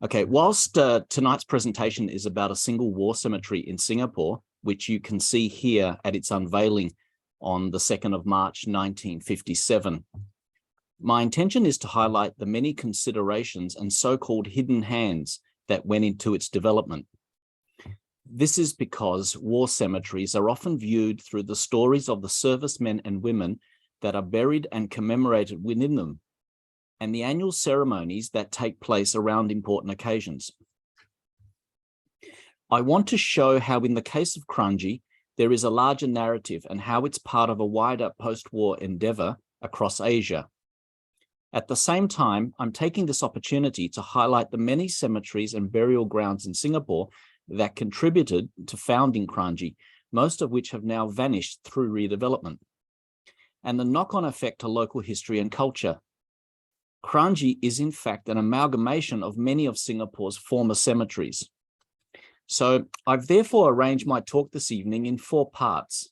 Okay, whilst tonight's presentation is about a single war cemetery in Singapore, which you can see here at its unveiling on the 2nd of March, 1957, my intention is to highlight the many considerations and so-called hidden hands that went into its development. This is because war cemeteries are often viewed through the stories of the servicemen and women that are buried and commemorated within them, and the annual ceremonies that take place around important occasions. I want to show how in the case of Kranji, there is a larger narrative and how it's part of a wider post-war endeavour across Asia. At the same time, I'm taking this opportunity to highlight the many cemeteries and burial grounds in Singapore that contributed to founding Kranji, most of which have now vanished through redevelopment, and the knock-on effect to local history and culture. Kranji is in fact an amalgamation of many of Singapore's former cemeteries. So I've therefore arranged my talk this evening in 4 parts.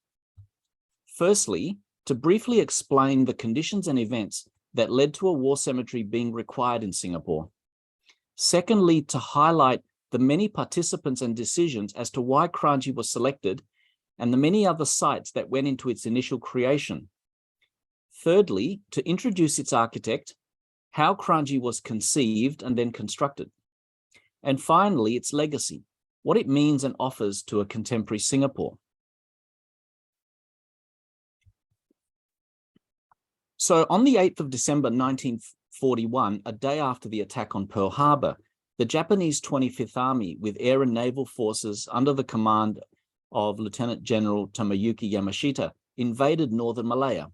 Firstly, to briefly explain the conditions and events that led to a war cemetery being required in Singapore. Secondly, to highlight the many participants and decisions as to why Kranji was selected and the many other sites that went into its initial creation. Thirdly, to introduce its architect, how Kranji was conceived and then constructed. And finally, its legacy, what it means and offers to a contemporary Singapore. So on the 8th of December 1941, a day after the attack on Pearl Harbor, the Japanese 25th Army with air and naval forces under the command of Lieutenant General Tomoyuki Yamashita invaded northern Malaya.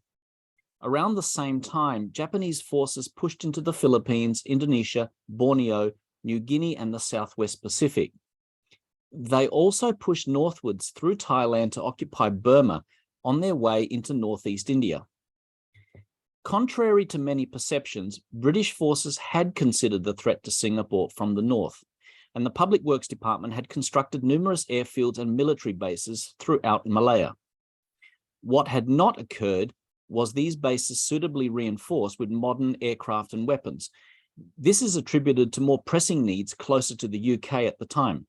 Around the same time, Japanese forces pushed into the Philippines, Indonesia, Borneo, New Guinea, and the Southwest Pacific. They also pushed northwards through Thailand to occupy Burma on their way into northeast India. Contrary to many perceptions, British forces had considered the threat to Singapore from the north, and the Public Works Department had constructed numerous airfields and military bases throughout Malaya. What had not occurred was these bases suitably reinforced with modern aircraft and weapons. This is attributed to more pressing needs closer to the UK at the time.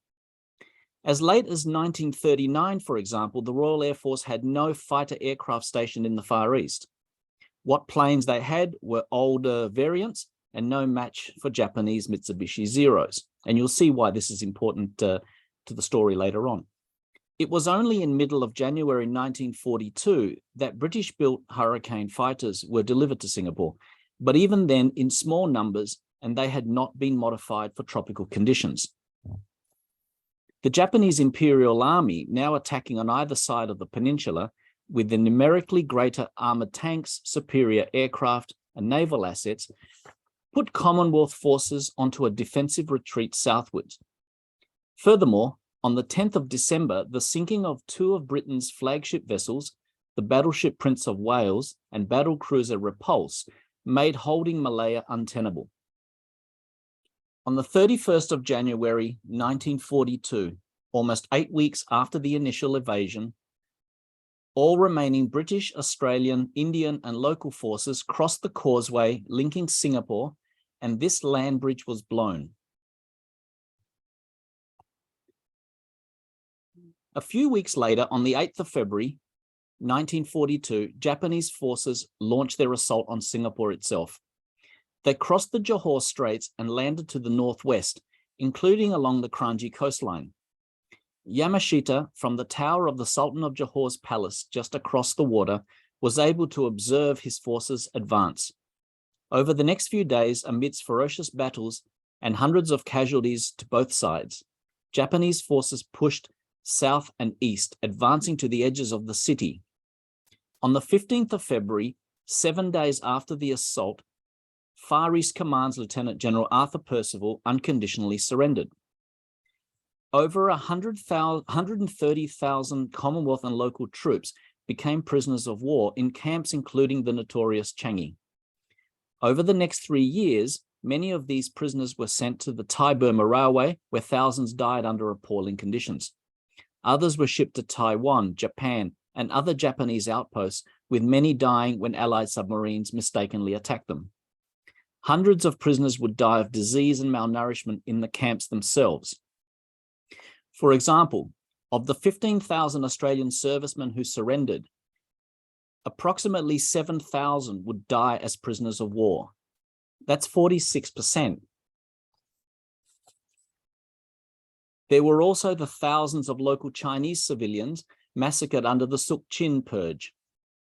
As late as 1939, for example, the Royal Air Force had no fighter aircraft stationed in the Far East. What planes they had were older variants and no match for Japanese Mitsubishi Zeros. And you'll see why this is important to the story later on. It was only in middle of January 1942 that British-built Hurricane fighters were delivered to Singapore, but even then in small numbers, and they had not been modified for tropical conditions. The Japanese Imperial Army, now attacking on either side of the peninsula, with the numerically greater armored tanks, superior aircraft, and naval assets, put Commonwealth forces onto a defensive retreat southwards. Furthermore, on the 10th of December, the sinking of 2 of Britain's flagship vessels, the battleship Prince of Wales and battlecruiser Repulse, made holding Malaya untenable. On the 31st of January 1942, almost 8 weeks after the initial invasion, all remaining British, Australian, Indian, and local forces crossed the causeway linking Singapore, and this land bridge was blown. A few weeks later, on the 8th of February, 1942, Japanese forces launched their assault on Singapore itself. They crossed the Johor Straits and landed to the northwest, including along the Kranji coastline. Yamashita, from the tower of the Sultan of Johor's palace just across the water, was able to observe his forces advance. Over the next few days, amidst ferocious battles and hundreds of casualties to both sides, Japanese forces pushed south and east, advancing to the edges of the city. On the 15th of February, 7 days after the assault, Far East Command's Lieutenant General Arthur Percival unconditionally surrendered. Over 130,000 Commonwealth and local troops became prisoners of war in camps including the notorious Changi. Over the next 3 years, many of these prisoners were sent to the Thai-Burma Railway, where thousands died under appalling conditions. Others were shipped to Taiwan, Japan, and other Japanese outposts, with many dying when Allied submarines mistakenly attacked them. Hundreds of prisoners would die of disease and malnourishment in the camps themselves. For example, of the 15,000 Australian servicemen who surrendered, approximately 7,000 would die as prisoners of war. That's 46%. There were also the thousands of local Chinese civilians massacred under the Suk Chin Purge.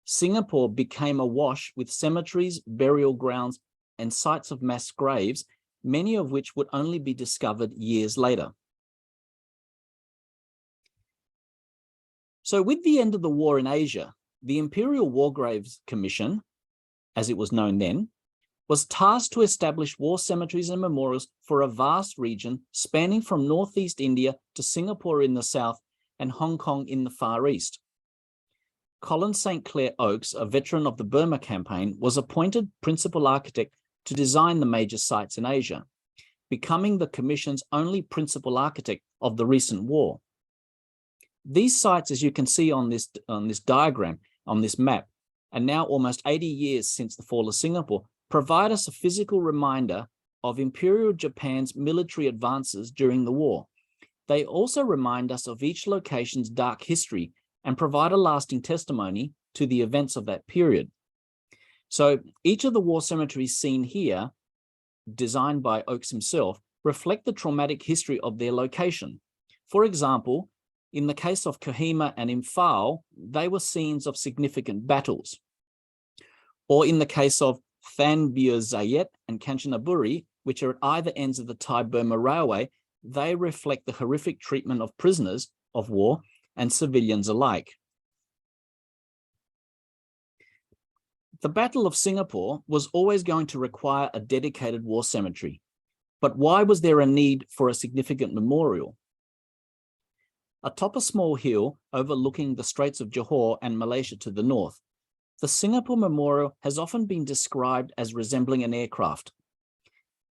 Singapore became awash with cemeteries, burial grounds, and sites of mass graves, many of which would only be discovered years later. So with the end of the war in Asia, the Imperial War Graves Commission, as it was known then, was tasked to establish war cemeteries and memorials for a vast region spanning from northeast India to Singapore in the south and Hong Kong in the Far East. Colin St. Clair Oakes, a veteran of the Burma campaign, was appointed principal architect to design the major sites in Asia, becoming the Commission's only principal architect of the recent war. These sites, as you can see on this diagram, on this map, and now almost 80 years since the fall of Singapore, provide us a physical reminder of Imperial Japan's military advances during the war. They also remind us of each location's dark history and provide a lasting testimony to the events of that period. So each of the war cemeteries seen here, designed by Oakes himself, reflect the traumatic history of their location. For example, in the case of Kohima and Imphal, they were scenes of significant battles. Or in the case of Than Bua Zayet and Kanchanaburi, which are at either ends of the Thai-Burma Railway, they reflect the horrific treatment of prisoners of war and civilians alike. The Battle of Singapore was always going to require a dedicated war cemetery. But why was there a need for a significant memorial? Atop a small hill overlooking the Straits of Johor and Malaysia to the north, the Singapore Memorial has often been described as resembling an aircraft.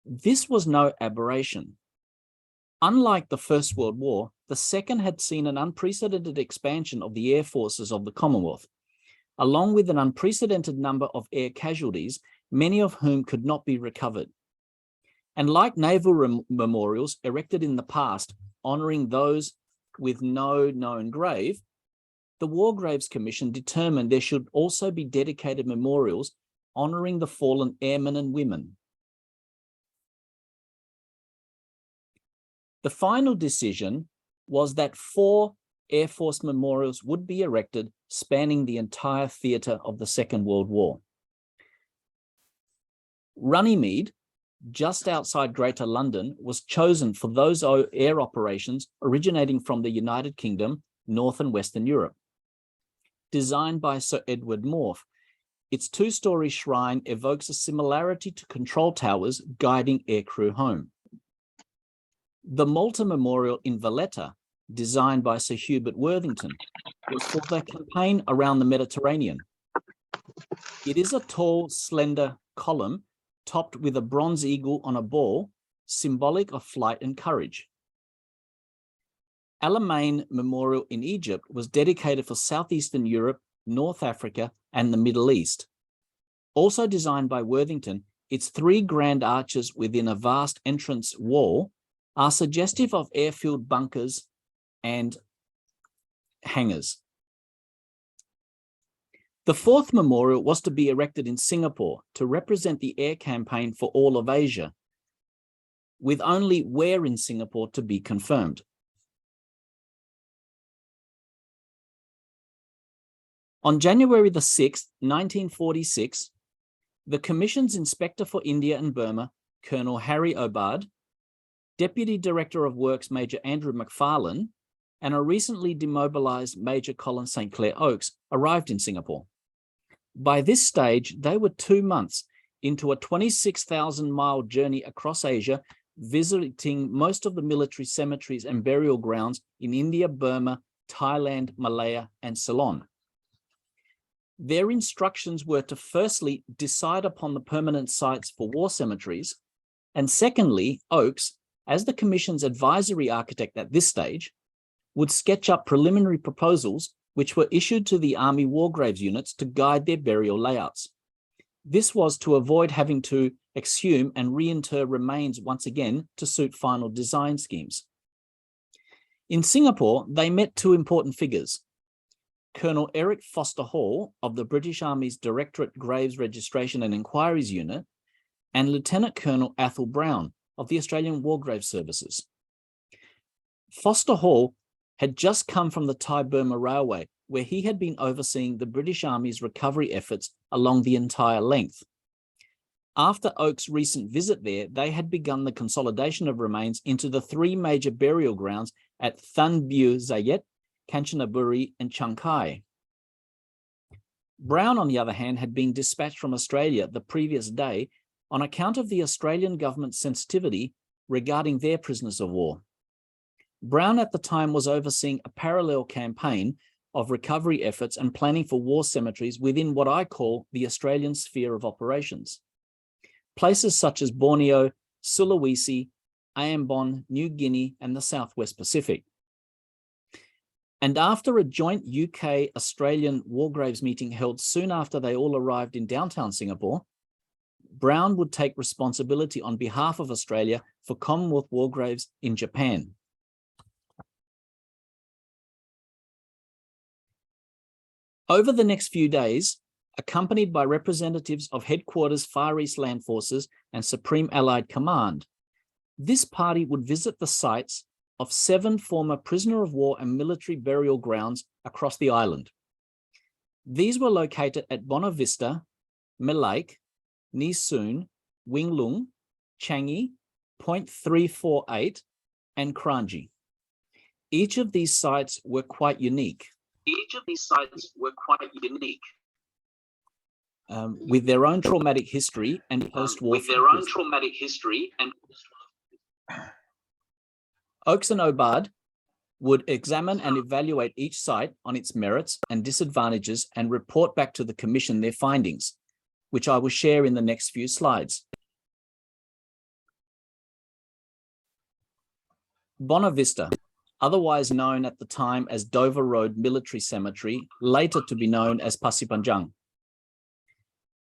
This was no aberration. Unlike the First World War, the Second had seen an unprecedented expansion of the air forces of the Commonwealth, along with an unprecedented number of air casualties, many of whom could not be recovered. And like naval memorials erected in the past, honouring those with no known grave, the War Graves Commission determined there should also be dedicated memorials honouring the fallen airmen and women. The final decision was that 4 Air Force memorials would be erected spanning the entire theatre of the Second World War. Runnymede, just outside Greater London, was chosen for those air operations originating from the United Kingdom, North and Western Europe. Designed by Sir Edward Morph, its 2-story shrine evokes a similarity to control towers guiding aircrew home. The Malta Memorial in Valletta, designed by Sir Hubert Worthington, was for the campaign around the Mediterranean. It is a tall, slender column topped with a bronze eagle on a ball, symbolic of flight and courage. Alamein Memorial in Egypt was dedicated for Southeastern Europe, North Africa, and the Middle East. Also designed by Worthington, its 3 grand arches within a vast entrance wall are suggestive of airfield bunkers and hangars. The 4th memorial was to be erected in Singapore to represent the air campaign for all of Asia, with only where in Singapore to be confirmed. On January the 6th, 1946, the Commission's Inspector for India and Burma, Colonel Harry Obard, Deputy Director of Works Major Andrew McFarlane, and a recently demobilised Major Colin St. Clair Oakes arrived in Singapore. By this stage, they were 2 months into a 26,000-mile journey across Asia, visiting most of the military cemeteries and burial grounds in India, Burma, Thailand, Malaya, and Ceylon. Their instructions were to firstly decide upon the permanent sites for war cemeteries, and secondly, Oakes, as the Commission's advisory architect at this stage, would sketch up preliminary proposals which were issued to the Army War Graves units to guide their burial layouts. This was to avoid having to exhume and reinter remains once again to suit final design schemes. In Singapore, they met two important figures: Colonel Eric Foster Hall of the British Army's Directorate Graves Registration and Inquiries Unit, and Lieutenant Colonel Athol Brown of the Australian War Graves Services. Foster Hall had just come from the Thai-Burma Railway, where he had been overseeing the British Army's recovery efforts along the entire length. After Oak's recent visit there, they had begun the consolidation of remains into the three major burial grounds at Than Bue Zayet, Kanchanaburi, and Chiang Kai. Brown, on the other hand, had been dispatched from Australia the previous day on account of the Australian government's sensitivity regarding their prisoners of war. Brown at the time was overseeing a parallel campaign of recovery efforts and planning for war cemeteries within what I call the Australian sphere of operations. Places such as Borneo, Sulawesi, Ambon, New Guinea, and the Southwest Pacific. And after a joint UK-Australian war graves meeting held soon after they all arrived in downtown Singapore, Brown would take responsibility on behalf of Australia for Commonwealth war graves in Japan. Over the next few days, accompanied by representatives of Headquarters Far East Land Forces and Supreme Allied Command, this party would visit the sites of 7 former prisoner of war and military burial grounds across the island. These were located at Bona Vista, Melaik, Nee Soon, Wing Lung, Changi, Point 348, and Kranji. Each of these sites were quite unique. With their own traumatic history and post-war. Oakes and Obard would examine and evaluate each site on its merits and disadvantages and report back to the Commission their findings, which I will share in the next few slides. Bona Vista, otherwise known at the time as Dover Road Military Cemetery, later to be known as Pasipanjang.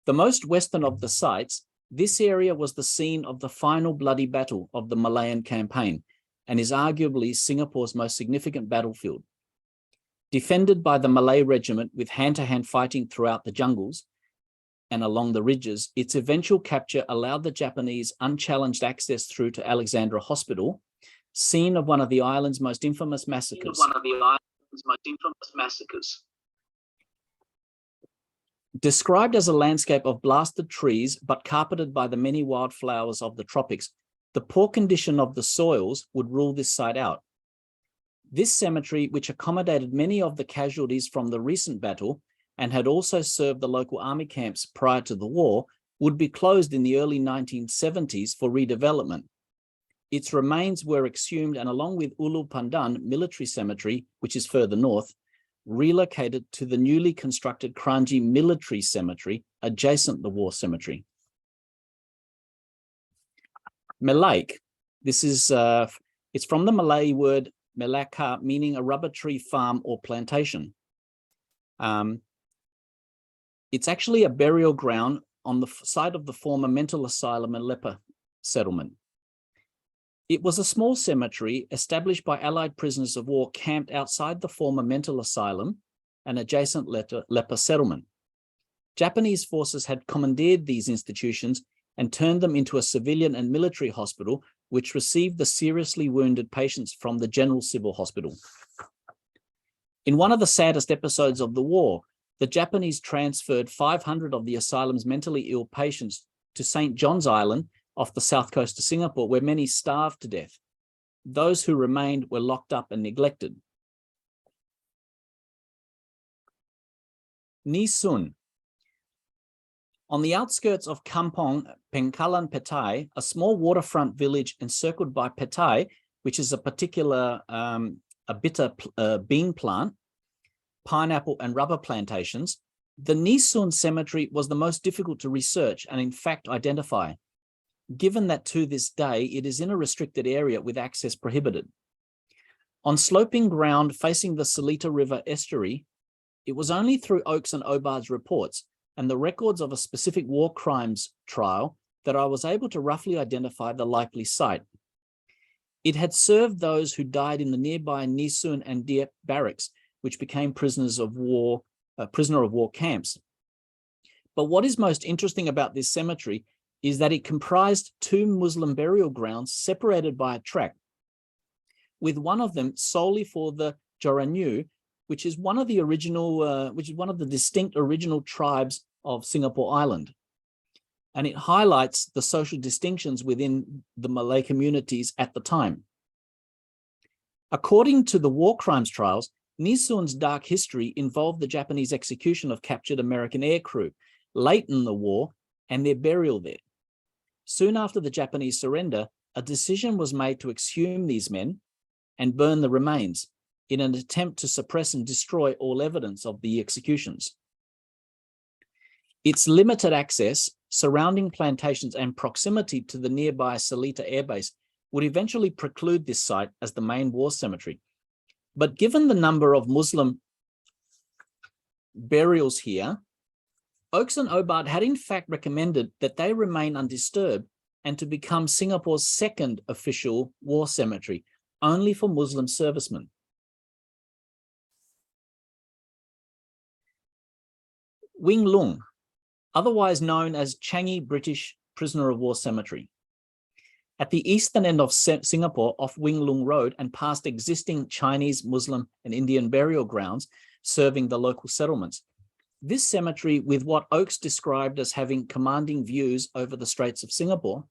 The most western of the sites, this area was the scene of the final bloody battle of the Malayan campaign and is arguably Singapore's most significant battlefield. Defended by the Malay Regiment with hand-to-hand fighting throughout the jungles and along the ridges, its eventual capture allowed the Japanese unchallenged access through to Alexandra Hospital, scene of one of the island's most infamous massacres. Described as a landscape of blasted trees, but carpeted by the many wildflowers of the tropics, the poor condition of the soils would rule this site out. This cemetery, which accommodated many of the casualties from the recent battle and had also served the local army camps prior to the war, would be closed in the early 1970s for redevelopment. Its remains were exhumed and, along with Ulu Pandan Military Cemetery, which is further north, relocated to the newly constructed Kranji Military Cemetery, adjacent the war cemetery. Melaik, this is, it's from the Malay word melaka, meaning a rubber tree farm or plantation. It's actually a burial ground on the site of the former mental asylum and leper settlement. It was a small cemetery established by Allied prisoners of war camped outside the former mental asylum and adjacent leper settlement. Japanese forces had commandeered these institutions and turned them into a civilian and military hospital, which received the seriously wounded patients from the General Civil Hospital. In one of the saddest episodes of the war, the Japanese transferred 500 of the asylum's mentally ill patients to St. John's Island off the south coast of Singapore, where many starved to death. Those who remained were locked up and neglected. Nee Soon. On the outskirts of Kampong Pengkalan Petai, a small waterfront village encircled by petai, which is a particular a bitter bean plant, pineapple and rubber plantations, the Nee Soon cemetery was the most difficult to research and in fact identify, given that to this day it is in a restricted area with access prohibited. On sloping ground facing the Seletar River estuary, it was only through Oakes and Obard's reports and the records of a specific war crimes trial that I was able to roughly identify the likely site. It had served those who died in the nearby Nisun and Dieppe barracks, which became prisoner of war camps. But what is most interesting about this cemetery is that it comprised two Muslim burial grounds separated by a track, with one of them solely for the Joranyu, which is one of the distinct original tribes of Singapore Island. And it highlights the social distinctions within the Malay communities at the time. According to the war crimes trials, Nisun's dark history involved the Japanese execution of captured American aircrew late in the war and their burial there. Soon after the Japanese surrender, a decision was made to exhume these men and burn the remains in an attempt to suppress and destroy all evidence of the executions. Its limited access, surrounding plantations, and proximity to the nearby Seletar Air Base would eventually preclude this site as the main war cemetery. But given the number of Muslim burials here, Oakes and Obard had in fact recommended that they remain undisturbed and to become Singapore's second official war cemetery, only for Muslim servicemen. Wing Lung, otherwise known as Changi British Prisoner of War Cemetery. At the eastern end of Singapore, off Wing Lung Road and past existing Chinese, Muslim, and Indian burial grounds serving the local settlements. This cemetery, with what Oakes described as having commanding views over the Straits of Singapore,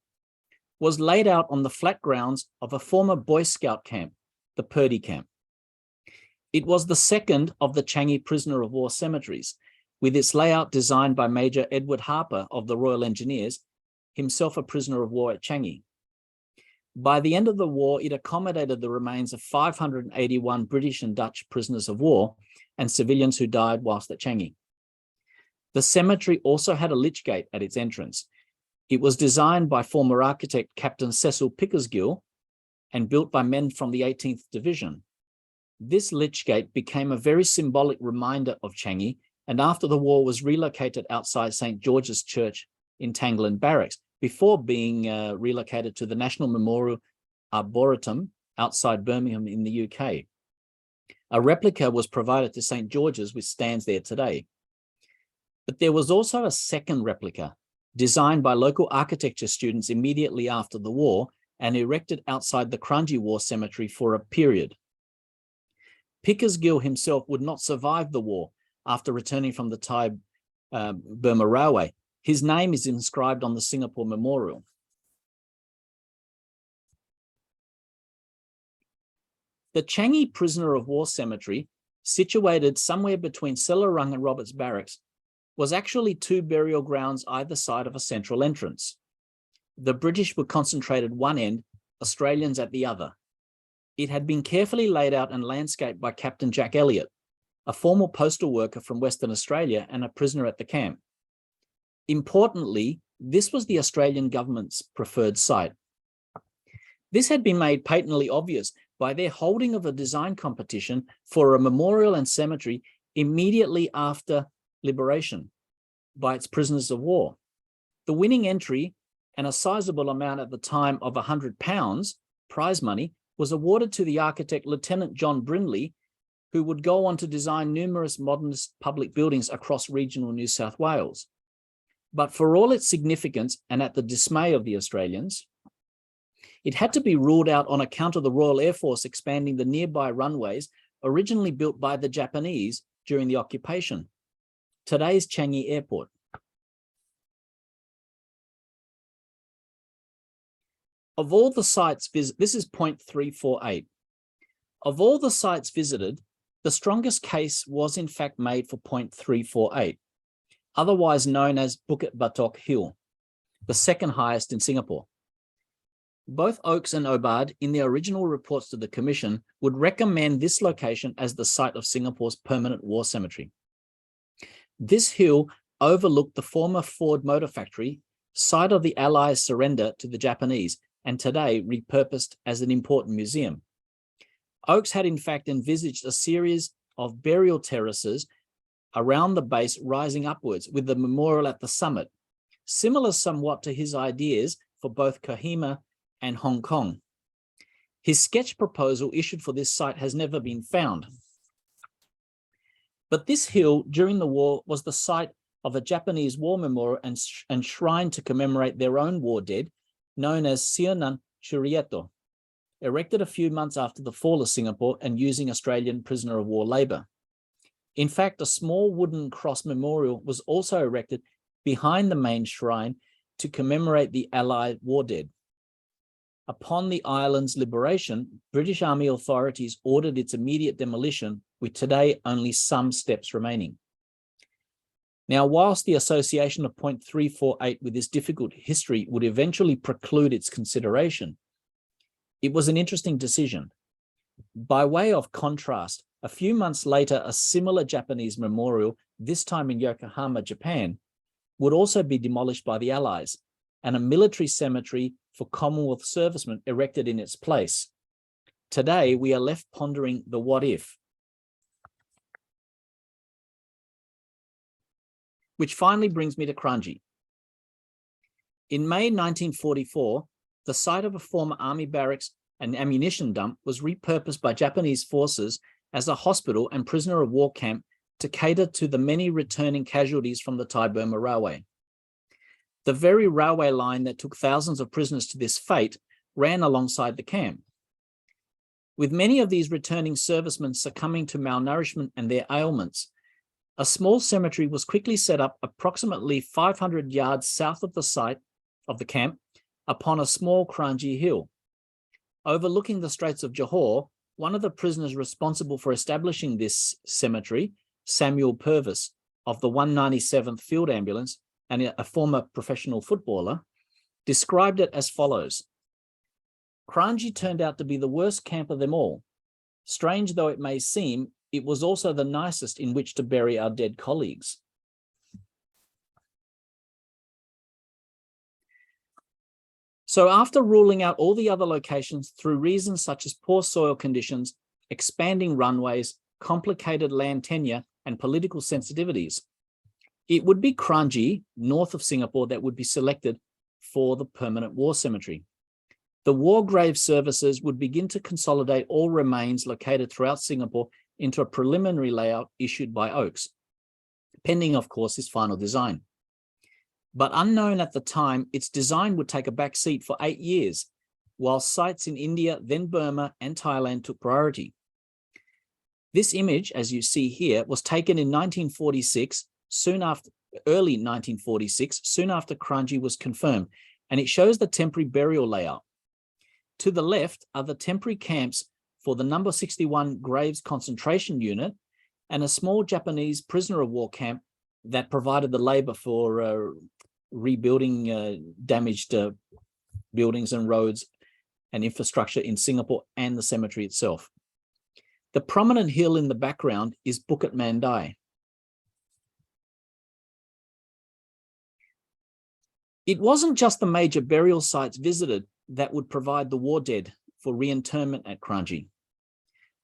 was laid out on the flat grounds of a former Boy Scout camp, the Purdy Camp. It was the second of the Changi Prisoner of War cemeteries, with its layout designed by Major Edward Harper of the Royal Engineers, himself a prisoner of war at Changi. By the end of the war, it accommodated the remains of 581 British and Dutch prisoners of war and civilians who died whilst at Changi. The cemetery also had a lich gate at its entrance. It was designed by former architect Captain Cecil Pickersgill and built by men from the 18th Division. This lich gate became a very symbolic reminder of Changi, and after the war was relocated outside St. George's Church in Tangland Barracks, before being relocated to the National Memorial Arboretum outside Birmingham in the UK. A replica was provided to St. George's, which stands there today. But there was also a second replica, designed by local architecture students immediately after the war and erected outside the Kranji War Cemetery for a period. Pickersgill himself would not survive the war after returning from the Thai Burma Railway. His name is inscribed on the Singapore Memorial. The Changi Prisoner of War Cemetery, situated somewhere between Selarang and Roberts Barracks, was actually two burial grounds either side of a central entrance. The British were concentrated one end, Australians at the other. It had been carefully laid out and landscaped by Captain Jack Elliott, a former postal worker from Western Australia and a prisoner at the camp. Importantly, this was the Australian government's preferred site. This had been made patently obvious by their holding of a design competition for a memorial and cemetery immediately after liberation by its prisoners of war. The winning entry, and a sizable amount at the time of £100 prize money, was awarded to the architect Lieutenant John Brindley, who would go on to design numerous modernist public buildings across regional New South Wales. But for all its significance and at the dismay of the Australians, it had to be ruled out on account of the Royal Air Force expanding the nearby runways originally built by the Japanese during the occupation. Today's Changi Airport. Of all the sites this is point 348. Of all the sites visited, the strongest case was in fact made for point 348. Otherwise known as Bukit Batok Hill, the second highest in Singapore. Both Oakes and Obard, in their original reports to the Commission, would recommend this location as the site of Singapore's permanent war cemetery. This hill overlooked the former Ford Motor Factory, site of the Allies' surrender to the Japanese, and today repurposed as an important museum. Oakes had in fact envisaged a series of burial terraces around the base rising upwards with the memorial at the summit, similar somewhat to his ideas for both Kohima and Hong Kong. His sketch proposal issued for this site has never been found. But this hill during the war was the site of a Japanese war memorial and shrine to commemorate their own war dead, known as Sionan Churieto, erected a few months after the fall of Singapore and using Australian prisoner of war labour. In fact, a small wooden cross memorial was also erected behind the main shrine to commemorate the Allied war dead. Upon the island's liberation, British Army authorities ordered its immediate demolition, with today only some steps remaining. Now, whilst the association of point 348 with this difficult history would eventually preclude its consideration, it was an interesting decision. By way of contrast, a few months later, a similar Japanese memorial, this time in Yokohama, Japan, would also be demolished by the Allies, and a military cemetery for Commonwealth servicemen erected in its place. Today, we are left pondering the what if. Which finally brings me to Kranji. In May 1944, the site of a former army barracks and ammunition dump was repurposed by Japanese forces as a hospital and prisoner of war camp to cater to the many returning casualties from the Thai-Burma Railway. The very railway line that took thousands of prisoners to this fate ran alongside the camp. With many of these returning servicemen succumbing to malnourishment and their ailments, a small cemetery was quickly set up approximately 500 yards south of the site of the camp upon a small Kranji hill. Overlooking the Straits of Johor, one of the prisoners responsible for establishing this cemetery, Samuel Purvis of the 197th Field Ambulance and a former professional footballer, described it as follows. Kranji turned out to be the worst camp of them all. Strange though it may seem, it was also the nicest in which to bury our dead colleagues. So after ruling out all the other locations through reasons such as poor soil conditions, expanding runways, complicated land tenure, and political sensitivities, it would be Kranji, north of Singapore, that would be selected for the permanent war cemetery. The War Grave Services would begin to consolidate all remains located throughout Singapore into a preliminary layout issued by Oakes, pending, of course, his final design. But unknown at the time, its design would take a back seat for 8 years, while sites in India, then Burma, and Thailand took priority. This image, as you see here, was taken in 1946, early 1946, soon after Kranji was confirmed, and it shows the temporary burial layout. To the left are the temporary camps for the number 61 Graves concentration unit and a small Japanese prisoner of war camp that provided the labor for rebuilding damaged buildings and roads and infrastructure in Singapore and the cemetery itself. The prominent hill in the background is Bukit Mandai. It wasn't just the major burial sites visited that would provide the war dead for reinterment at Kranji.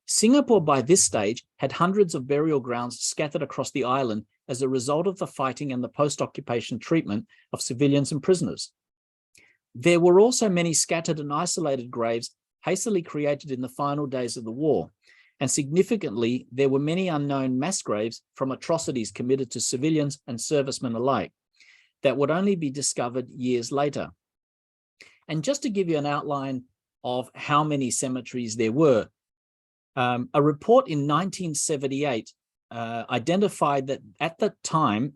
Singapore by this stage had hundreds of burial grounds scattered across the island as a result of the fighting and the post-occupation treatment of civilians and prisoners. There were also many scattered and isolated graves hastily created in the final days of the war, and significantly, there were many unknown mass graves from atrocities committed to civilians and servicemen alike that would only be discovered years later. And just to give you an outline of how many cemeteries there were, a report in 1978 identified that at that time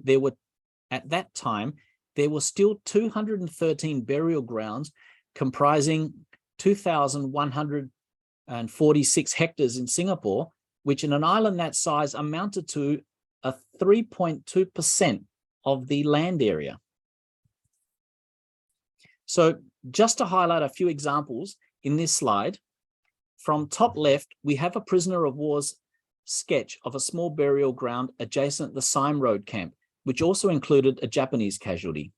there were still 213 burial grounds comprising 2,146 hectares in Singapore, which in an island that size amounted to a 3.2% of the land area. So just to highlight a few examples in this slide, from top left, we have a prisoner of war's sketch of a small burial ground adjacent the Sime Road camp, which also included a Japanese casualty.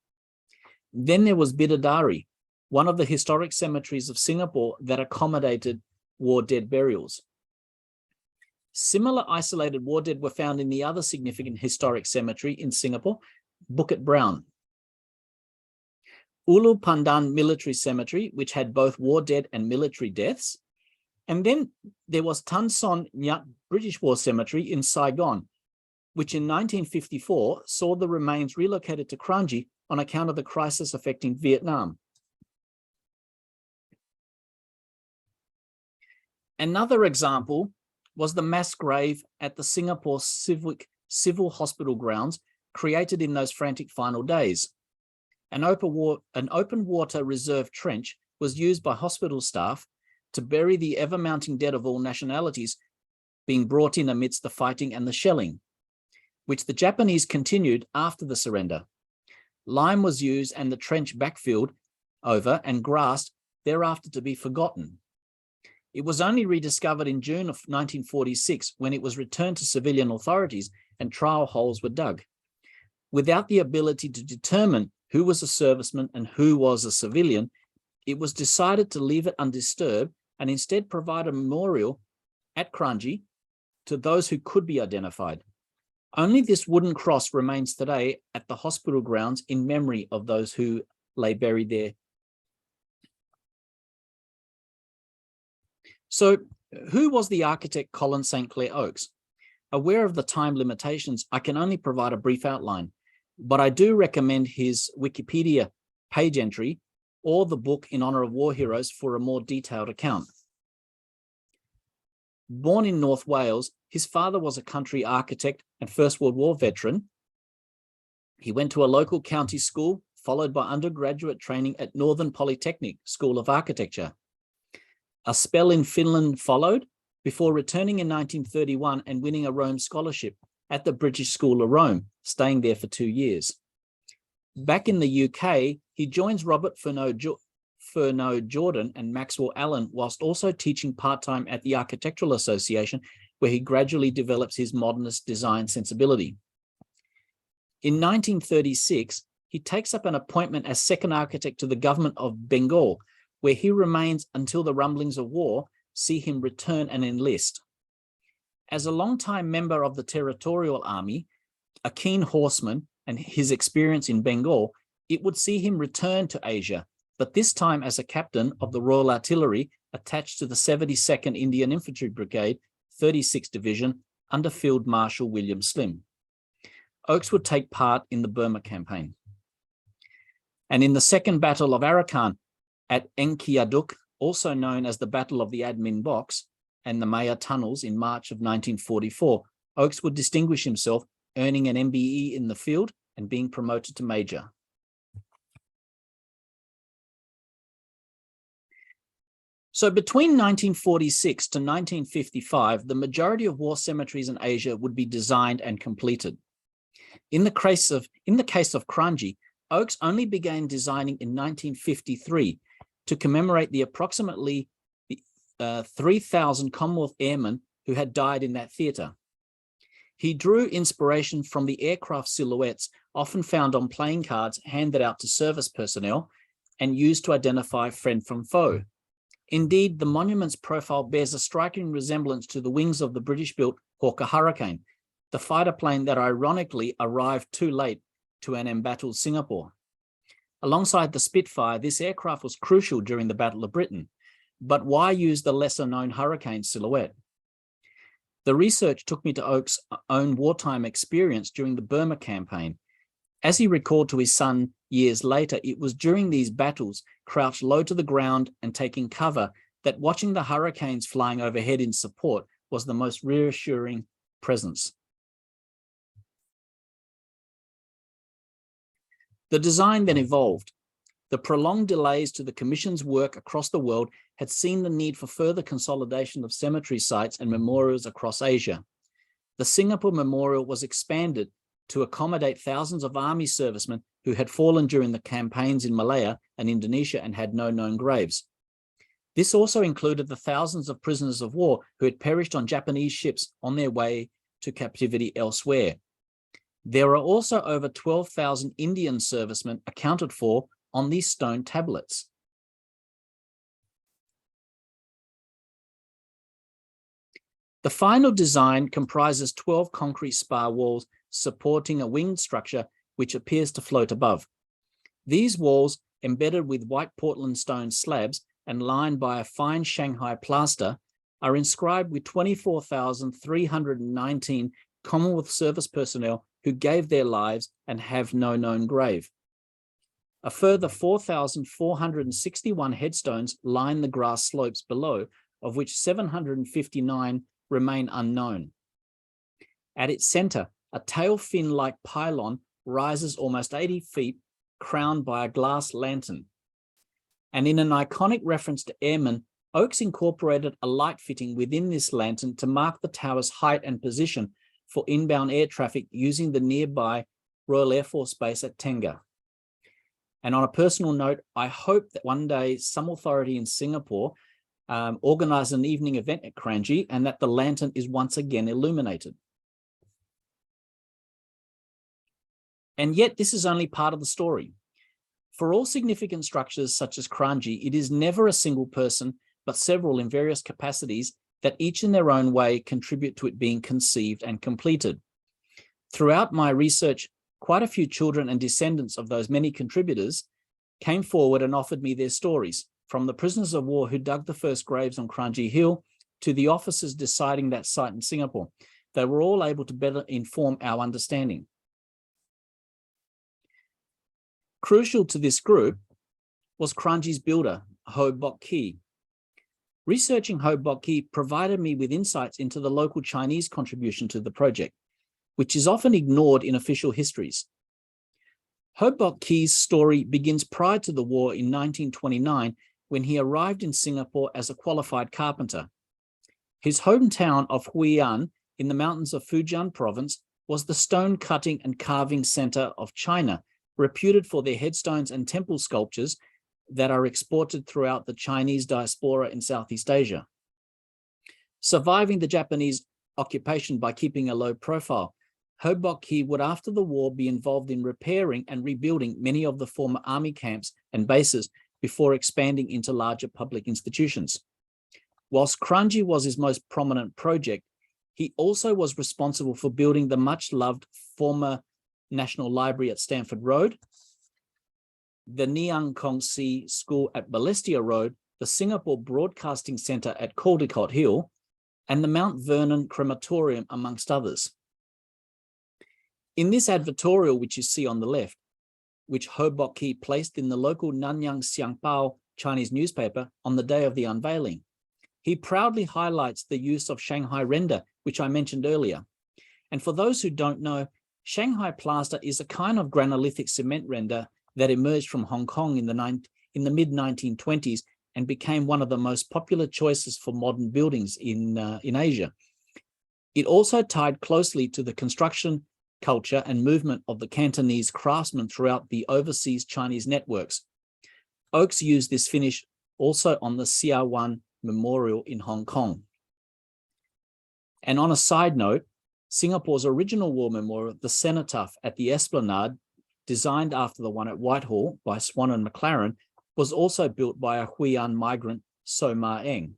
Then there was Bidadari, one of the historic cemeteries of Singapore that accommodated war dead burials. Similar isolated war dead were found in the other significant historic cemetery in Singapore, Bukit Brown. Ulu Pandan Military Cemetery, which had both war dead and military deaths. And then there was Tan Son Nhat British War Cemetery in Saigon, which in 1954 saw the remains relocated to Kranji on account of the crisis affecting Vietnam. Another example was the mass grave at the Singapore Civil Hospital grounds, created in those frantic final days. An open water reserve trench was used by hospital staff to bury the ever-mounting dead of all nationalities being brought in amidst the fighting and the shelling, which the Japanese continued after the surrender. Lime was used and the trench backfilled over and grassed, thereafter to be forgotten. It was only rediscovered in June of 1946 when it was returned to civilian authorities and trial holes were dug. Without the ability to determine who was a serviceman and who was a civilian, it was decided to leave it undisturbed and instead provide a memorial at Kranji to those who could be identified. Only this wooden cross remains today at the hospital grounds in memory of those who lay buried there. So, who was the architect Colin St. Clair Oakes? Aware of the time limitations, I can only provide a brief outline, but I do recommend his Wikipedia page entry or the book In Honour of War Heroes for a more detailed account. Born in North Wales, his father was a country architect and First World War veteran. He went to a local county school, followed by undergraduate training at Northern Polytechnic School of Architecture. A spell in Finland followed before returning in 1931 and winning a Rome scholarship at the British School of Rome, staying there for 2 years. Back in the UK, he joins Robert Furneaux Jordan and Maxwell Allen, whilst also teaching part-time at the Architectural Association, where he gradually develops his modernist design sensibility. In 1936, he takes up an appointment as second architect to the government of Bengal, where he remains until the rumblings of war see him return and enlist. As a long-time member of the Territorial Army, a keen horseman, and his experience in Bengal, it would see him return to Asia, but this time as a captain of the Royal Artillery attached to the 72nd Indian Infantry Brigade, 36th Division, under Field Marshal William Slim. Oakes would take part in the Burma campaign. And in the Second Battle of Arakan at Enkiaduk, also known as the Battle of the Admin Box and the Maya Tunnels in March of 1944, Oakes would distinguish himself, earning an MBE in the field and being promoted to major. So between 1946 to 1955, the majority of war cemeteries in Asia would be designed and completed. In the case of Kranji, Oakes only began designing in 1953 to commemorate the approximately 3,000 Commonwealth airmen who had died in that theatre. He drew inspiration from the aircraft silhouettes often found on playing cards handed out to service personnel and used to identify friend from foe. Indeed, the monument's profile bears a striking resemblance to the wings of the British-built Hawker Hurricane, the fighter plane that ironically arrived too late to an embattled Singapore. Alongside the Spitfire, this aircraft was crucial during the Battle of Britain, but why use the lesser-known Hurricane silhouette? The research took me to Oakes' own wartime experience during the Burma campaign. As he recalled to his son years later, it was during these battles, crouched low to the ground and taking cover, that watching the Hurricanes flying overhead in support was the most reassuring presence. The design then evolved. The prolonged delays to the Commission's work across the world had seen the need for further consolidation of cemetery sites and memorials across Asia. The Singapore Memorial was expanded to accommodate thousands of army servicemen who had fallen during the campaigns in Malaya and Indonesia and had no known graves. This also included the thousands of prisoners of war who had perished on Japanese ships on their way to captivity elsewhere. There are also over 12,000 Indian servicemen accounted for on these stone tablets. The final design comprises 12 concrete spar walls supporting a winged structure which appears to float above. These walls embedded with white Portland stone slabs and lined by a fine Shanghai plaster, are inscribed with 24,319 Commonwealth service personnel who gave their lives and have no known grave. A further 4,461 headstones line the grass slopes below, of which 759 remain unknown. At its center, a tail fin-like pylon rises almost 80 feet, crowned by a glass lantern. And in an iconic reference to airmen, Oakes incorporated a light fitting within this lantern to mark the tower's height and position for inbound air traffic using the nearby Royal Air Force Base at Tenga. And on a personal note, I hope that one day some authority in Singapore organize an evening event at Kranji and that the lantern is once again illuminated. And yet this is only part of the story. For all significant structures such as Kranji, it is never a single person, but several in various capacities that each in their own way contribute to it being conceived and completed. Throughout my research, quite a few children and descendants of those many contributors came forward and offered me their stories, from the prisoners of war who dug the first graves on Kranji Hill to the officers deciding that site in Singapore. They were all able to better inform our understanding. Crucial to this group was Kranji's builder, Ho Bok Ki. Researching Ho Bok Ki provided me with insights into the local Chinese contribution to the project, which is often ignored in official histories. Ho Bok Ki's story begins prior to the war in 1929, when he arrived in Singapore as a qualified carpenter. His hometown of Hui'an in the mountains of Fujian province was the stone cutting and carving center of China, reputed for their headstones and temple sculptures that are exported throughout the Chinese diaspora in Southeast Asia. Surviving the Japanese occupation by keeping a low profile, Ho Bok Ki would after the war be involved in repairing and rebuilding many of the former army camps and bases before expanding into larger public institutions. Whilst Kranji was his most prominent project, he also was responsible for building the much-loved former National Library at Stamford Road, the Niang Kong Si School at Balestier Road, the Singapore Broadcasting Centre at Caldecott Hill, and the Mount Vernon Crematorium, amongst others. In this advertorial, which you see on the left, which Ho Bok Ki placed in the local Nanyang Xiangpao Chinese newspaper on the day of the unveiling, he proudly highlights the use of Shanghai render, which I mentioned earlier. And for those who don't know, Shanghai plaster is a kind of granolithic cement render that emerged from Hong Kong in the mid-1920s and became one of the most popular choices for modern buildings in Asia. It also tied closely to the construction culture and movement of the Cantonese craftsmen throughout the overseas Chinese networks. Oakes used this finish also on the Sia Wan Memorial in Hong Kong. And on a side note, Singapore's original war memorial, the Cenotaph at the Esplanade, designed after the one at Whitehall by Swan and McLaren, was also built by a Hui'an migrant, So Ma Eng.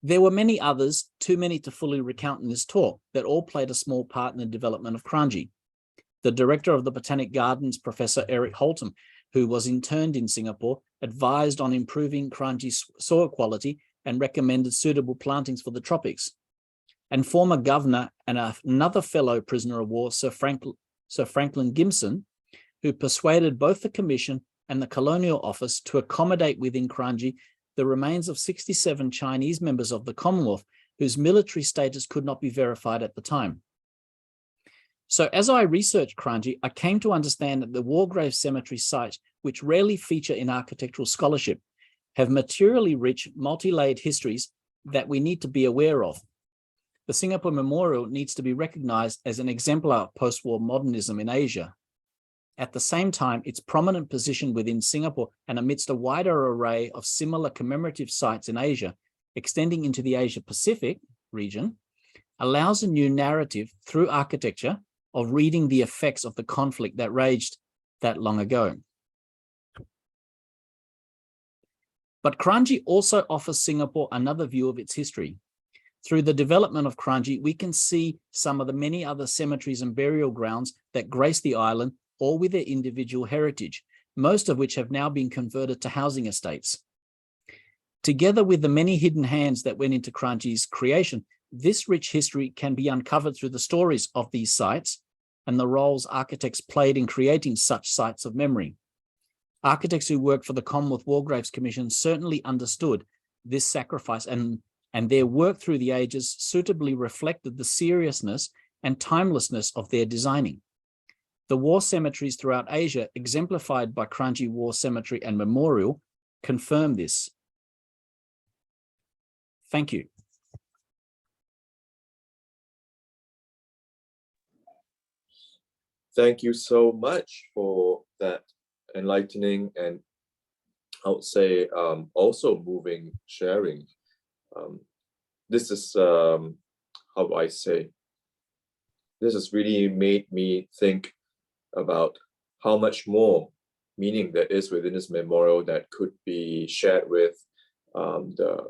There were many others, too many to fully recount in this talk, that all played a small part in the development of Kranji. The director of the Botanic Gardens, Professor Eric Holtham, who was interned in Singapore, advised on improving Kranji's soil quality and recommended suitable plantings for the tropics. And former governor and another fellow prisoner of war, Sir Franklin Gimson, who persuaded both the Commission and the Colonial Office to accommodate within Kranji the remains of 67 Chinese members of the Commonwealth whose military status could not be verified at the time. So as I researched Kranji, I came to understand that the war grave cemetery sites, which rarely feature in architectural scholarship, have materially rich, multi-layered histories that we need to be aware of. The Singapore Memorial needs to be recognized as an exemplar of post-war modernism in Asia. At the same time, its prominent position within Singapore and amidst a wider array of similar commemorative sites in Asia, extending into the Asia-Pacific region, allows a new narrative through architecture of reading the effects of the conflict that raged that long ago. But Kranji also offers Singapore another view of its history. Through the development of Kranji, we can see some of the many other cemeteries and burial grounds that grace the island or with their individual heritage, most of which have now been converted to housing estates. Together with the many hidden hands that went into Kranji's creation, this rich history can be uncovered through the stories of these sites and the roles architects played in creating such sites of memory. Architects who worked for the Commonwealth War Graves Commission certainly understood this sacrifice, and their work through the ages suitably reflected the seriousness and timelessness of their designing. The war cemeteries throughout Asia, exemplified by Kranji War Cemetery and Memorial, confirm this. Thank you. Thank you so much for that enlightening and I would say also moving sharing. This is, how do I say, this has really made me think about how much more meaning there is within this memorial that could be shared with the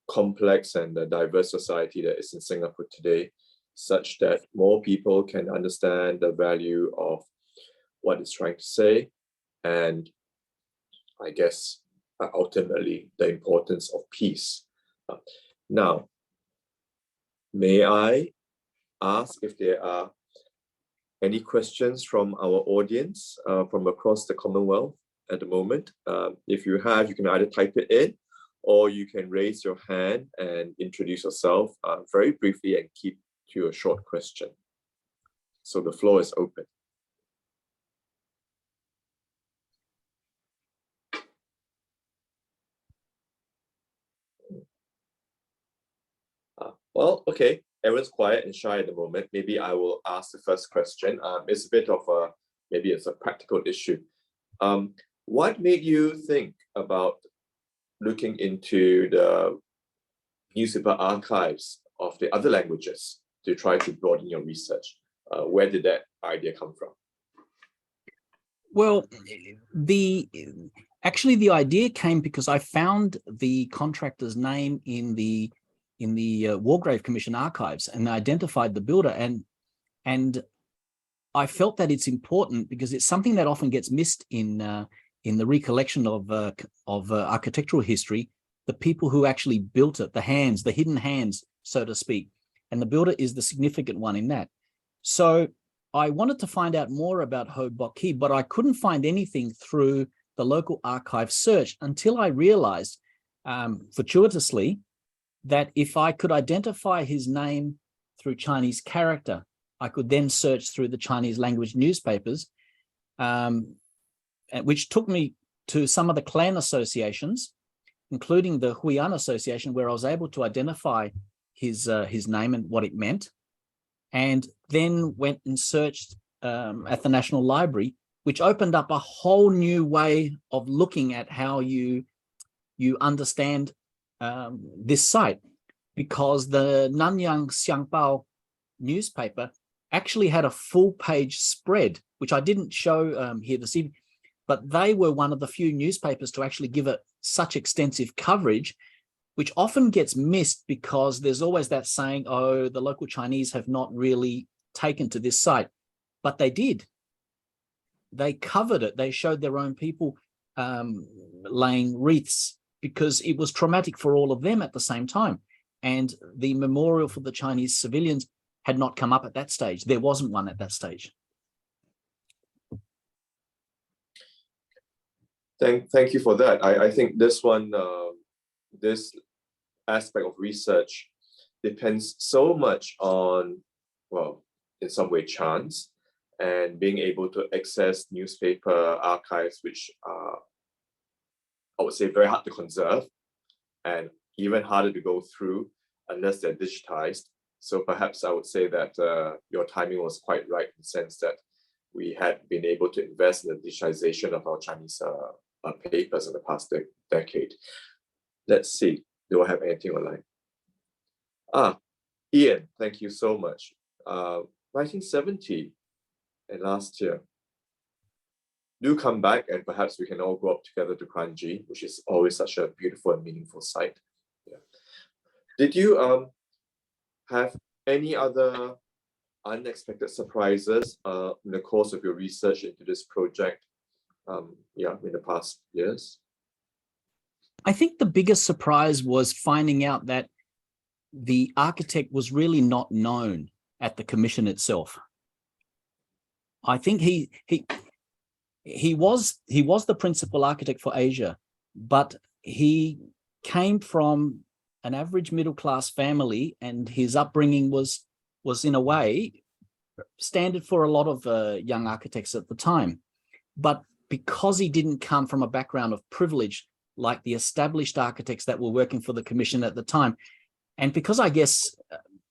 complex and the diverse society that is in Singapore today, such that more people can understand the value of what it's trying to say, and I guess ultimately the importance of peace. Now, may I ask if there are any questions from our audience from across the Commonwealth at the moment? If you have, you can either type it in or you can raise your hand and introduce yourself very briefly and keep to a short question. So the floor is open. Well, okay, everyone's quiet and shy at the moment. Maybe I will ask the first question. It's a bit of a, maybe it's a practical issue. What made you think about looking into the newspaper archives of the other languages to try to broaden your research? Where did that idea come from? Well, actually the idea came because I found the contractor's name in the War Grave Commission archives and identified the builder, and I felt that it's important because it's something that often gets missed in the recollection of architectural history, the people who actually built it, the hands, the hidden hands, so to speak, and the builder is the significant one in that. So I wanted to find out more about Ho Bok Ki, but I couldn't find anything through the local archive search until I realized, fortuitously, that if I could identify his name through Chinese character, I could then search through the Chinese language newspapers, which took me to some of the clan associations, including the Huiyan Association, where I was able to identify his name and what it meant, and then went and searched at the National Library, which opened up a whole new way of looking at how you understand this site, because the Nanyang Xiangbao newspaper actually had a full-page spread, which I didn't show here this evening, but they were one of the few newspapers to actually give it such extensive coverage, which often gets missed because there's always that saying, oh, the local Chinese have not really taken to this site, but they did. They covered it. They showed their own people laying wreaths because it was traumatic for all of them at the same time. And the memorial for the Chinese civilians had not come up at that stage. There wasn't one at that stage. Thank you for that. I think this one, this aspect of research depends so much on, well, in some way chance, and being able to access newspaper archives, which are, I would say, very hard to conserve and even harder to go through unless they're digitized. So perhaps I would say that your timing was quite right in the sense that we had been able to invest in the digitization of our Chinese papers in the past decade. Let's see, do I have anything online? Ian, thank you so much. 1970 and last year. Do come back and perhaps we can all go up together to Kranji, which is always such a beautiful and meaningful site. Yeah. Did you have any other unexpected surprises in the course of your research into this project, in the past years? I think the biggest surprise was finding out that the architect was really not known at the commission itself. I think he was the principal architect for Asia, but he came from an average middle-class family, and his upbringing was in a way standard for a lot of young architects at the time. But because he didn't come from a background of privilege like the established architects that were working for the commission at the time, and because I guess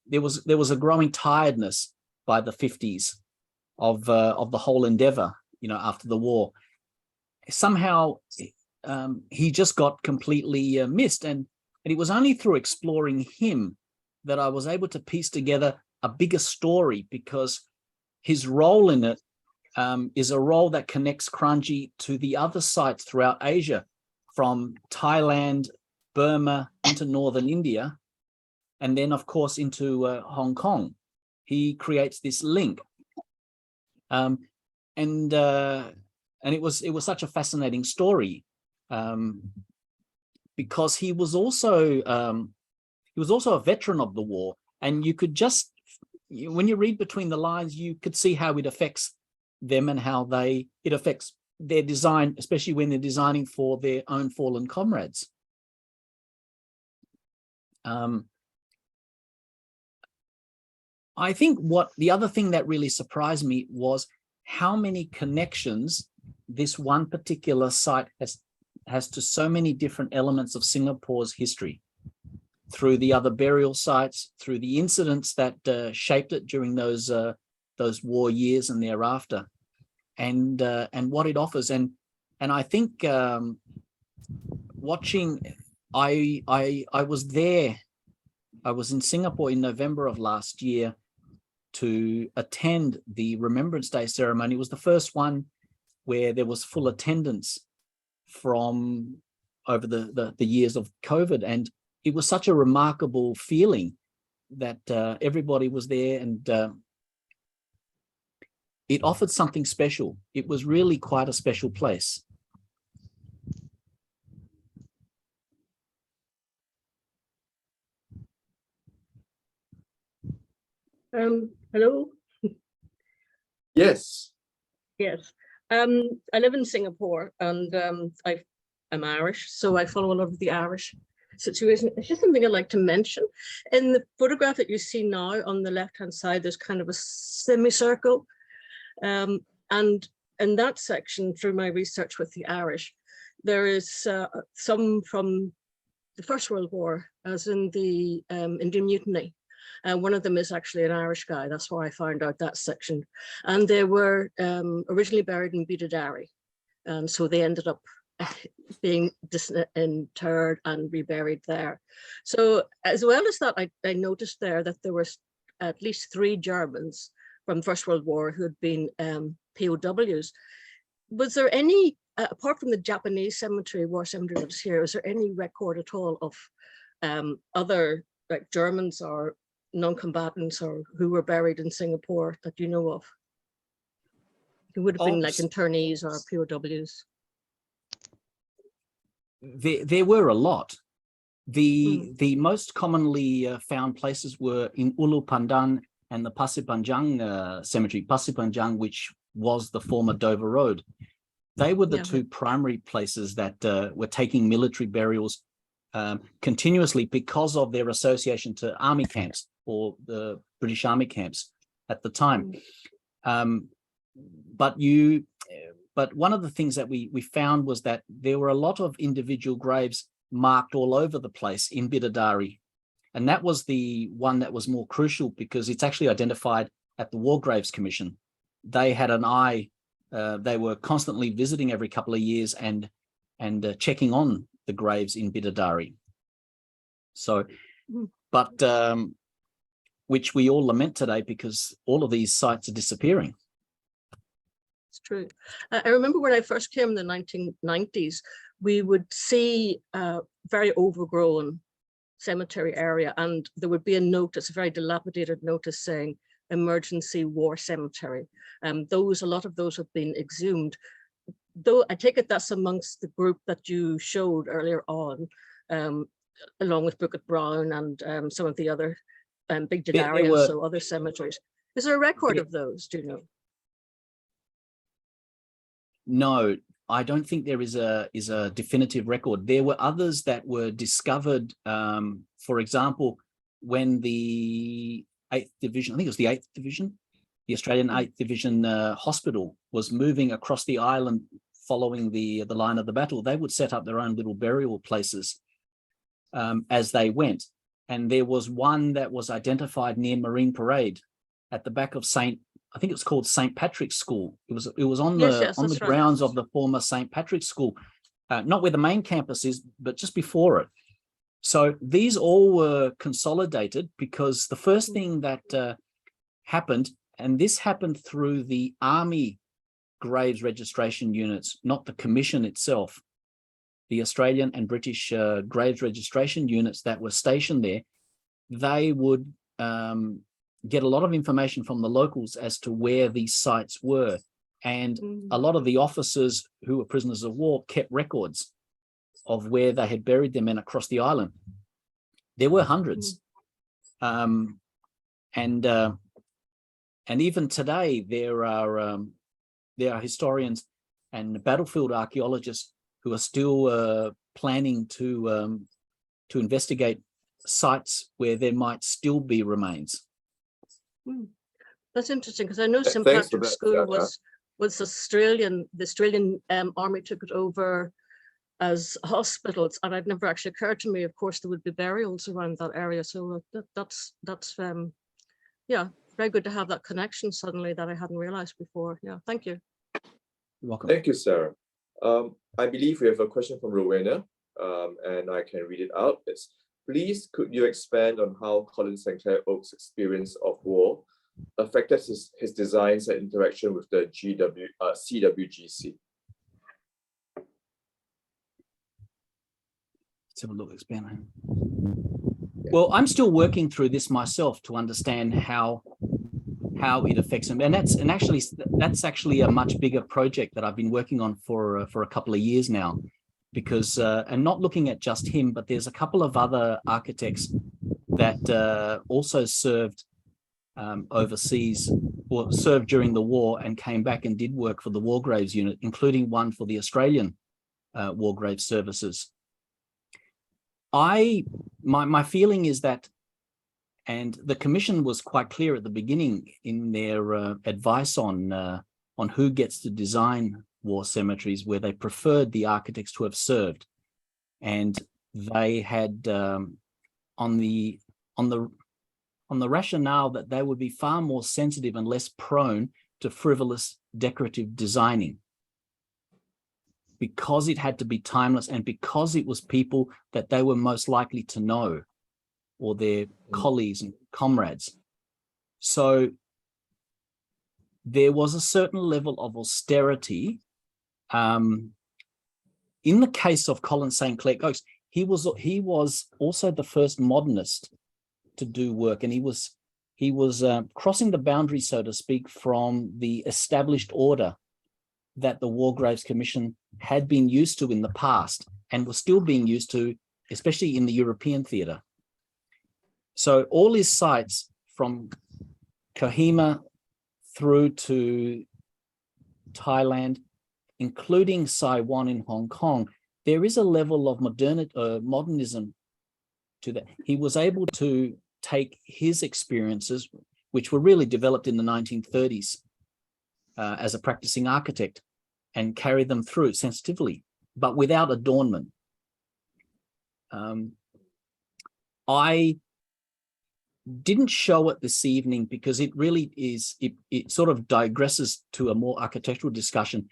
there was a growing tiredness by the 50s of the whole endeavor, after the war, somehow he just got completely missed. And it was only through exploring him that I was able to piece together a bigger story, because his role in it is a role that connects Kranji to the other sites throughout Asia, from Thailand, Burma, into northern India, and then, of course, into Hong Kong. He creates this link. And it was such a fascinating story, because he was also a veteran of the war, and you could just, when you read between the lines, you could see how it affects them and how it affects their design, especially when they're designing for their own fallen comrades. I think the other thing that really surprised me was how many connections this one particular site has to so many different elements of Singapore's history, through the other burial sites, through the incidents that shaped it during those war years and thereafter, and what it offers. And I think watching, I was there. I was in Singapore in November of last year to attend the Remembrance Day ceremony. It was the first one where there was full attendance from over the years of COVID. And it was such a remarkable feeling that everybody was there, and it offered something special. It was really quite a special place. Hello. Yes. Yes. I live in Singapore, and I'm Irish, so I follow a lot of the Irish situation. It's just something I'd like to mention. In the photograph that you see now on the left-hand side, there's kind of a semicircle. And in that section, through my research with the Irish, there is some from the First World War, as in the Indian Mutiny. One of them is actually an Irish guy. That's why I found out that section. And they were originally buried in Bidadari. And so they ended up being disinterred and reburied there. So as well as that, I noticed there that there were at least 3 Germans from First World War who had been POWs. Was there any, apart from the Japanese cemetery, war cemetery that was here, was there any record at all of other like Germans or non-combatants or who were buried in Singapore that you know of? Who would have been like internees or POWs? There were a lot. The most commonly found places were in Ulu Pandan and the Pasir Panjang cemetery, Pasir Panjang, which was the former Dover Road. They were the 2 primary places that were taking military burials continuously because of their association to army camps, or the British army camps at the time. But one of the things that we found was that there were a lot of individual graves marked all over the place in Bidadari. And that was the one that was more crucial, because it's actually identified at the War Graves Commission. They had an eye. They were constantly visiting every couple of years and checking on the graves in Bidadari. So, but which we all lament today, because all of these sites are disappearing. It's true. I remember when I first came in the 1990s, we would see a very overgrown cemetery area, and there would be a notice, a very dilapidated notice saying emergency war cemetery. A lot of those have been exhumed. Though I take it that's amongst the group that you showed earlier on, along with Bukit Brown and some of the other Big Denaria, so other cemeteries. Is there a record of those, do you know? No, I don't think there is a definitive record. There were others that were discovered, for example, when the 8th Division, I think it was the 8th Division, the Australian 8th Division hospital was moving across the island following the line of the battle. They would set up their own little burial places as they went. And there was one that was identified near Marine Parade at the back of I think it was called St. Patrick's School. It was on the grounds of the former St. Patrick's School, not where the main campus is, but just before it. So these all were consolidated because the first thing that happened, and this happened through the Army graves registration units, not the commission itself, the Australian and British graves registration units that were stationed there, they would get a lot of information from the locals as to where these sites were. And a lot of the officers who were prisoners of war kept records of where they had buried their men across the island. There were hundreds. And even today, there are historians and battlefield archaeologists who are still planning to investigate sites where there might still be remains. That's interesting, because I know St. Patrick's School was Australian. The Australian Army took it over as hospitals, and it never actually occurred to me, of course, there would be burials around that area. So that's yeah, very good to have that connection suddenly that I hadn't realized before. Yeah, thank you. You're welcome. Thank you, Sarah. I believe we have a question from Rowena, and I can read it out. It's, please, could you expand on how Colin St. Clair Oak's experience of war affected his designs and interaction with the CWGC? Let's have a look, expand. Well, I'm still working through this myself to understand how it affects him, and that's actually a much bigger project that I've been working on for a couple of years now, because and not looking at just him, but there's a couple of other architects that also served overseas or served during the war and came back and did work for the War Graves Unit, including one for the Australian War Graves Services. My feeling is that, and the commission was quite clear at the beginning in their advice on who gets to design war cemeteries, where they preferred the architects to have served, and they had on the rationale that they would be far more sensitive and less prone to frivolous decorative designing, because it had to be timeless and because it was people that they were most likely to know, or their colleagues and comrades. So there was a certain level of austerity. In the case of Colin St. Clair Oakes, he was also the first modernist to do work, and he was crossing the boundary, so to speak, from the established order that the War Graves Commission had been used to in the past and was still being used to, especially in the European theatre. So all his sites from Kohima through to Thailand, including Saiwan in Hong Kong, there is a level of modernism to that. He was able to take his experiences, which were really developed in the 1930s as a practicing architect, and carry them through sensitively, but without adornment. I didn't show it this evening because it really is, it sort of digresses to a more architectural discussion.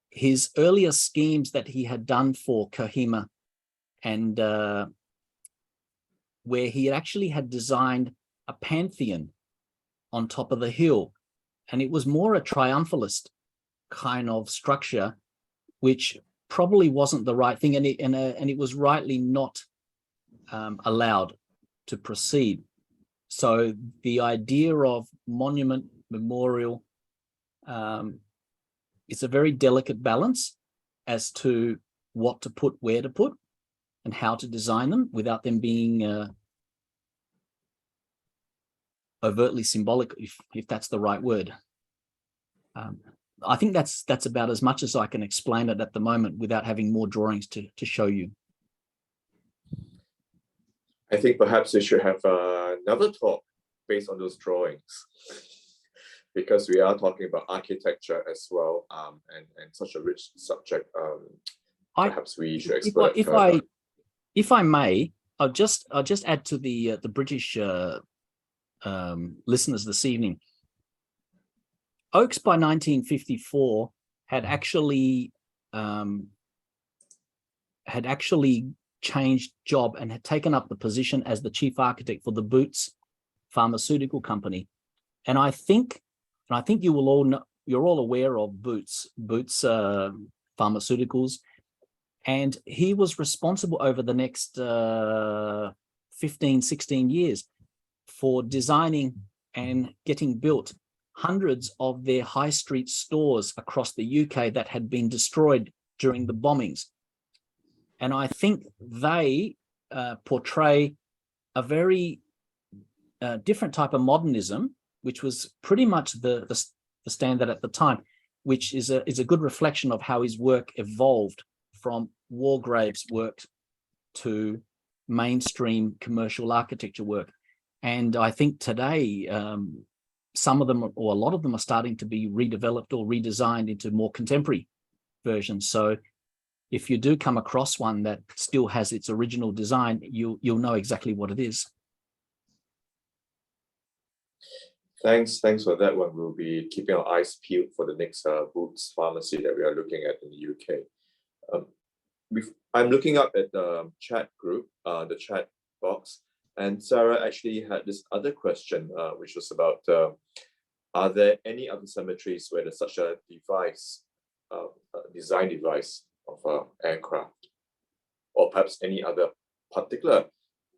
His earlier schemes that he had done for Kohima, and where he actually had designed a pantheon on top of the hill, and it was more a triumphalist kind of structure, which probably wasn't the right thing, and it was rightly not allowed to proceed. So the idea of monument, memorial, it's a very delicate balance as to what to put, where to put, and how to design them without them being overtly symbolic, if that's the right word. I think that's about as much as I can explain it at the moment without having more drawings to show you. I think perhaps we should have another talk based on those drawings, because we are talking about architecture as well, and such a rich subject. Perhaps we should explore it further. If I may, I'll just add to the British listeners this evening. Oakes by 1954 had actually changed job and had taken up the position as the chief architect for the Boots pharmaceutical company. And I think you will all know, you're all aware of Boots Pharmaceuticals. And he was responsible over the next 15, 16 years for designing and getting built hundreds of their high street stores across the UK that had been destroyed during the bombings. And I think they portray a very different type of modernism, which was pretty much the standard at the time, which is a good reflection of how his work evolved from Wargrave's work to mainstream commercial architecture work. And I think today, some of them, or a lot of them, are starting to be redeveloped or redesigned into more contemporary versions. So if you do come across one that still has its original design, you'll know exactly what it is. Thanks for that one. We'll be keeping our eyes peeled for the next Boots pharmacy that we are looking at in the UK. I'm looking up at the chat group, the chat box, and Sarah actually had this other question, which was about, are there any other cemeteries where there's such a device, design device of an aircraft, or perhaps any other particular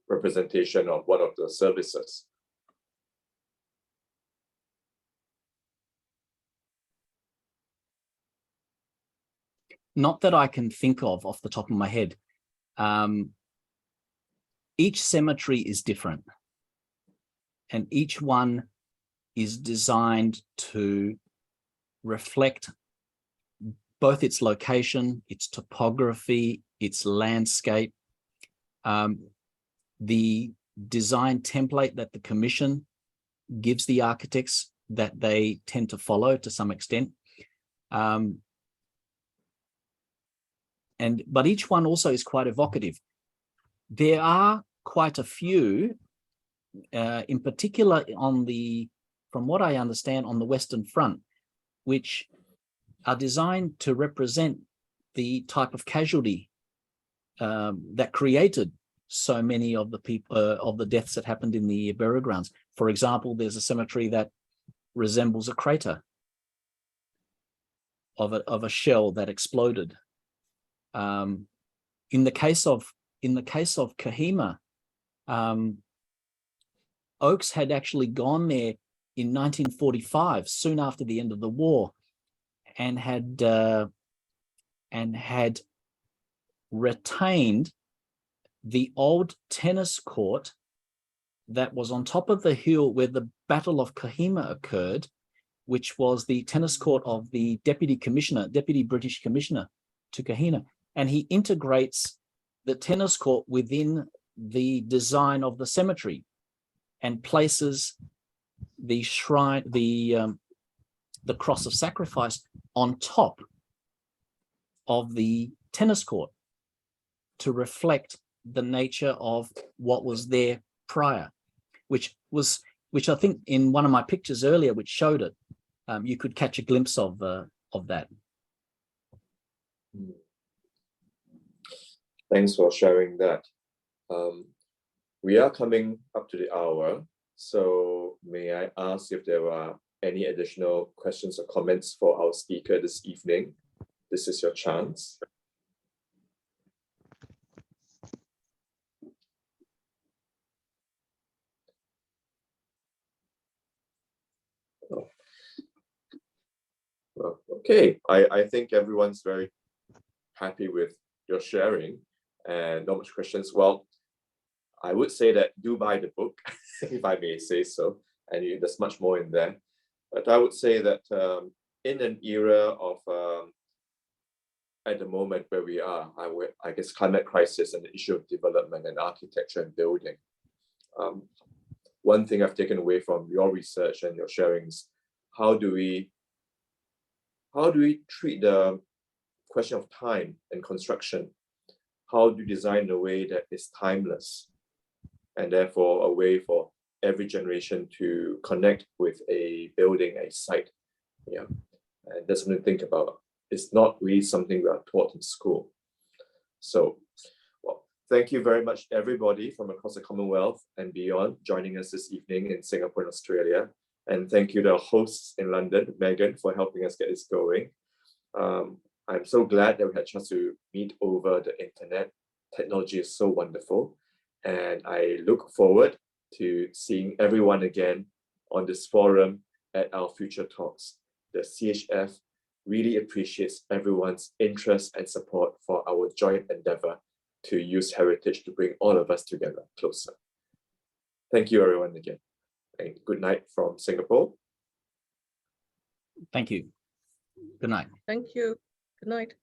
representation of one of the services? Not that I can think of off the top of my head. Each cemetery is different, and each one is designed to reflect both its location, its topography, its landscape, the design template that the commission gives the architects that they tend to follow to some extent. But each one also is quite evocative. There are quite a few, in particular from what I understand, on the Western Front, which are designed to represent the type of casualty that created so many of the people of the deaths that happened in the burial grounds. For example, there's a cemetery that resembles a crater of a shell that exploded. In the case of Kohima, Oakes had actually gone there in 1945, soon after the end of the war, and had retained the old tennis court that was on top of the hill where the Battle of Kohima occurred, which was the tennis court of the Deputy British Commissioner to Kohima. And he integrates the tennis court within the design of the cemetery and places the shrine, the cross of sacrifice, on top of the tennis court to reflect the nature of what was there prior, which I think in one of my pictures earlier, which showed it, you could catch a glimpse of that. Thanks for sharing that. We are coming up to the hour, so may I ask if there are any additional questions or comments for our speaker this evening? This is your chance. Well, okay, I think everyone's very happy with your sharing and not much questions. Well, I would say that do buy the book, if I may say so, and there's much more in there. But I would say that in an era of, at the moment where we are, I guess climate crisis and the issue of development and architecture and building, one thing I've taken away from your research and your sharings, how do we treat the question of time and construction? How do you design in a way that is timeless and therefore a way for every generation to connect with a building, a site? Yeah, and that's something to think about. It's not really something we are taught in school. So, well, thank you very much, everybody from across the Commonwealth and beyond, joining us this evening in Singapore and Australia. And thank you to our hosts in London, Megan, for helping us get this going. I'm so glad that we had a chance to meet over the internet. Technology is so wonderful. And I look forward to seeing everyone again on this forum at our future talks. The CHF really appreciates everyone's interest and support for our joint endeavor to use heritage to bring all of us together closer. Thank you, everyone, again. And good night from Singapore. Thank you. Good night. Thank you. Good night.